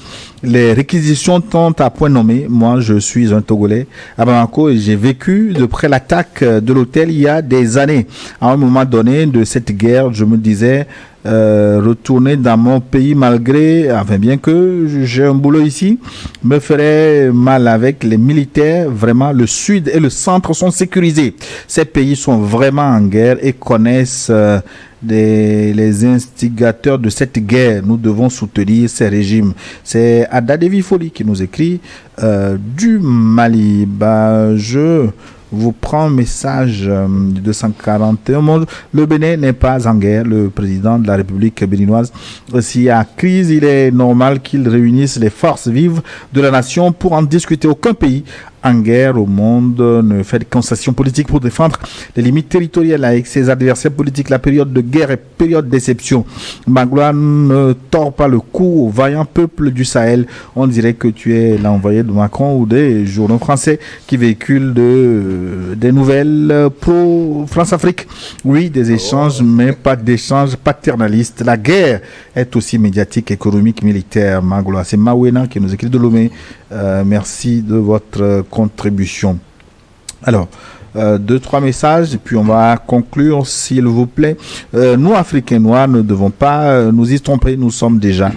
les réquisitions sont à point nommé. Moi, je suis un Togolais à Bamako et j'ai vécu de près l'attaque de l'hôtel il y a des années. À un moment donné de cette guerre, je me disais retourner dans mon pays bien que j'ai un boulot ici, me ferait mal avec les militaires. Vraiment, le sud et le centre sont sécurisés. Ces pays sont vraiment en guerre et connaissent les instigateurs de cette guerre. Nous devons soutenir ces régimes. C'est Ada Devi Foli qui nous écrit du Mali. Je vous prends un message 241. Le Bénin n'est pas en guerre. Le président de la République béninoise, s'il y a crise, il est normal qu'il réunisse les forces vives de la nation pour en discuter. Aucun pays en guerre au monde ne fait de concessions politiques pour défendre les limites territoriales avec ses adversaires politiques. La période de guerre est période d'exception. Magloire ne tord pas le cou au vaillant peuple du Sahel. On dirait que tu es l'envoyé de Macron ou des journaux français qui véhiculent des nouvelles pro France-Afrique. Oui, des échanges, mais pas d'échanges paternalistes. La guerre est aussi médiatique, économique, militaire. Magloire, c'est Mawena qui nous écrit de Lomé. Merci de votre contribution. Alors, 2-3 messages et puis on va conclure s'il vous plaît. Nous Africains noirs ne devons pas nous y tromper. Nous sommes déjà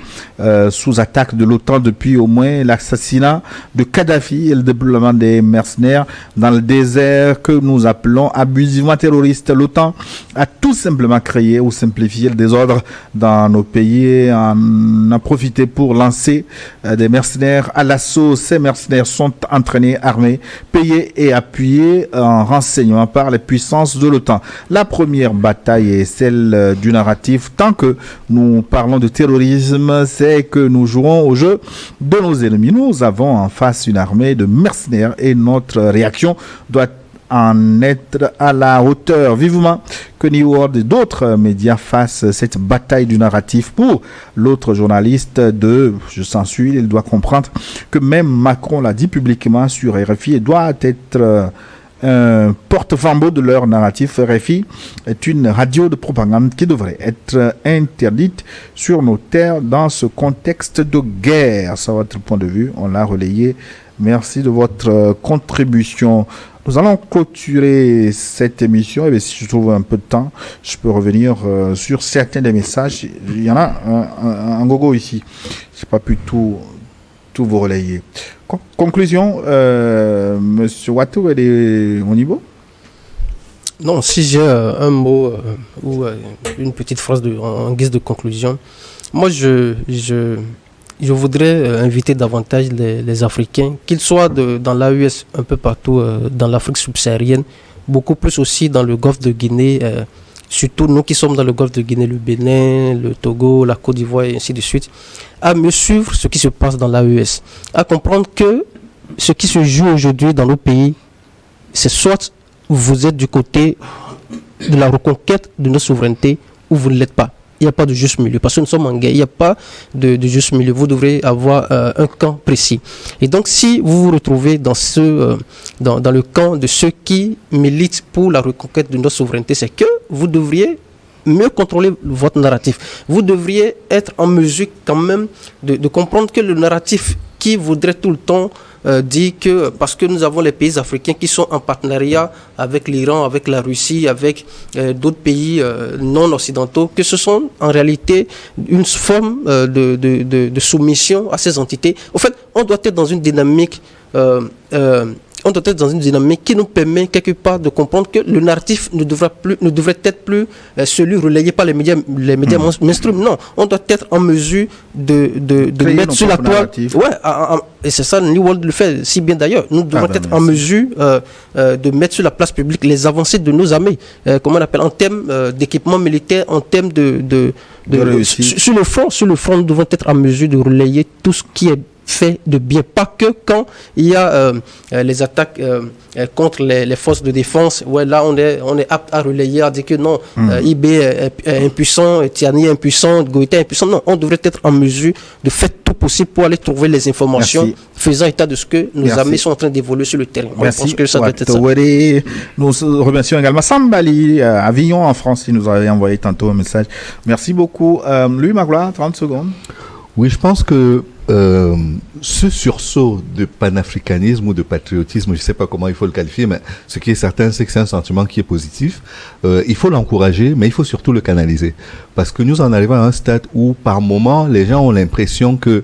sous attaque de l'OTAN depuis au moins l'assassinat de Kadhafi et le déploiement des mercenaires dans le désert que nous appelons abusivement terroriste. L'OTAN a tout simplement créé ou simplifié le désordre dans nos pays et en a profité pour lancer des mercenaires à l'assaut. Ces mercenaires sont entraînés, armés, payés et appuyés en renseignement par les puissances de l'OTAN. La première bataille est celle du narratif. Tant que nous parlons de terrorisme, c'est que nous jouons au jeu de nos ennemis. Nous avons en face une armée de mercenaires et notre réaction doit en être à la hauteur. Vivement que New World et d'autres médias fassent cette bataille du narratif. Pour l'autre journaliste je censure, il doit comprendre que même Macron l'a dit publiquement sur RFI et doit être un porte-flambeau de leur narratif. RFI est une radio de propagande qui devrait être interdite sur nos terres dans ce contexte de guerre. C'est votre point de vue, on l'a relayé. Merci de votre contribution. Nous allons clôturer cette émission. Et si je trouve un peu de temps, je peux revenir sur certains des messages. Il y en a un gogo ici. Je n'ai pas pu tout vous relayer. Conclusion, Monsieur Watou et au niveau.
Non, si j'ai un mot ou une petite phrase en guise de conclusion, moi je voudrais inviter davantage les Africains, qu'ils soient dans l'AES un peu partout dans l'Afrique subsaharienne, beaucoup plus aussi dans le golfe de Guinée, surtout nous qui sommes dans le golfe de Guinée, le Bénin, le Togo, la Côte d'Ivoire et ainsi de suite, à mieux suivre ce qui se passe dans l'AES, à comprendre que ce qui se joue aujourd'hui dans nos pays, c'est soit vous êtes du côté de la reconquête de nos souverainetés ou vous ne l'êtes pas. Il n'y a pas de juste milieu, parce que nous sommes en guerre, il n'y a pas de juste milieu, vous devrez avoir un camp précis. Et donc si vous vous retrouvez dans le camp de ceux qui militent pour la reconquête de nos souverainetés, c'est que vous devriez mieux contrôler votre narratif. Vous devriez être en mesure quand même de comprendre que le narratif qui voudrait tout le temps dit que parce que nous avons les pays africains qui sont en partenariat avec l'Iran, avec la Russie, avec d'autres pays non occidentaux, que ce sont en réalité une forme de soumission à ces entités. Au fait, on doit être dans une dynamique qui nous permet quelque part de comprendre que le narratif ne devrait être plus celui relayé par les médias mainstream. Non, on doit être en mesure de mettre sur la toile. Et c'est ça, New World le fait si bien d'ailleurs. Nous devons être en mesure de mettre sur la place publique les avancées de nos armées, comment on appelle, en termes d'équipement militaire, en termes sur le front, nous devons être en mesure de relayer tout ce qui est fait de bien. Pas que quand il y a les attaques contre les forces de défense, ouais, là on est apte à relayer, à dire que non, IB est impuissant, Tiani est impuissant, Goïta est impuissant. Non, on devrait être en mesure de faire tout possible pour aller trouver les informations faisant état de ce que nos armées sont en train d'évoluer sur le terrain.
Merci.
Je pense que ça doit être ça.
Nous remercions également Sambali, Avignon en France, qui nous avait envoyé tantôt un message. Merci beaucoup. Louis Magloire, 30 secondes.
Oui, je pense que ce sursaut de panafricanisme ou de patriotisme, je ne sais pas comment il faut le qualifier, mais ce qui est certain, c'est que c'est un sentiment qui est positif. Il faut l'encourager, mais il faut surtout le canaliser. Parce que nous en arrivons à un stade où, par moment, les gens ont l'impression que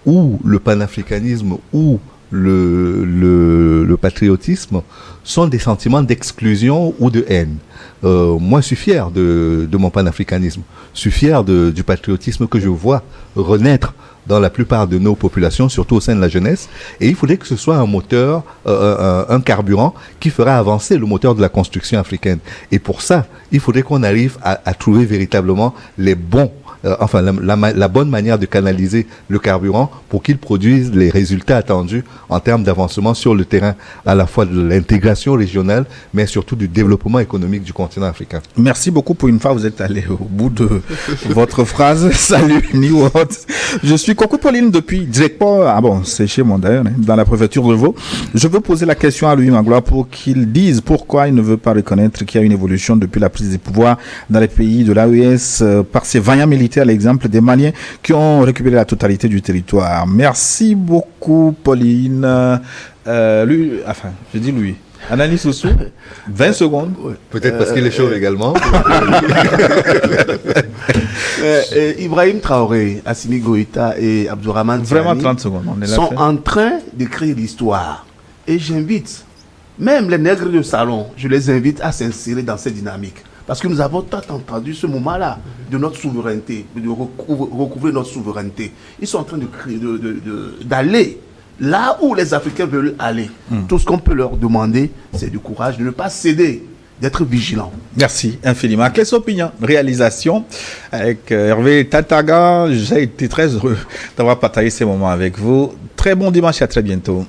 ou le panafricanisme ou le patriotisme sont des sentiments d'exclusion ou de haine. Moi, je suis fier de mon panafricanisme. Je suis fier du patriotisme que je vois renaître dans la plupart de nos populations, surtout au sein de la jeunesse. Et il faudrait que ce soit un moteur, un carburant qui fera avancer le moteur de la construction africaine. Et pour ça, il faudrait qu'on arrive à trouver véritablement les bons la bonne manière de canaliser le carburant pour qu'il produise les résultats attendus en termes d'avancement sur le terrain, à la fois de l'intégration régionale, mais surtout du développement économique du continent africain.
Merci beaucoup. Pour une fois, vous êtes allé au bout de votre phrase. Salut, New World. Je suis Coco Pauline depuis directement, c'est chez moi d'ailleurs, dans la préfecture de Vaud. Je veux poser la question à Louis Magloire pour qu'il dise pourquoi il ne veut pas reconnaître qu'il y a une évolution depuis la prise des pouvoirs dans les pays de l'AES par ces vaillants militaires, à l'exemple des Maliens qui ont récupéré la totalité du territoire. Merci beaucoup, Pauline. Je dis Louis. Anani Soussou, 20 secondes.
Peut-être parce qu'il est chaud également.
Ibrahim Traoré, Assimi Goïta et Abdourahmane
Vraiment 30 secondes. On est là
sont en train d'écrire l'histoire. Et j'invite, même les nègres de salon, je les invite à s'insérer dans cette dynamique. Parce que nous avons tant entendu ce moment-là de notre souveraineté, de recouvrer notre souveraineté. Ils sont en train d'aller là où les Africains veulent aller. Tout ce qu'on peut leur demander, c'est du courage, de ne pas céder, d'être vigilant.
Merci infiniment. Quelles opinions, réalisation avec Hervé Tataga. J'ai été très heureux d'avoir partagé ces moments avec vous. Très bon dimanche et à très bientôt.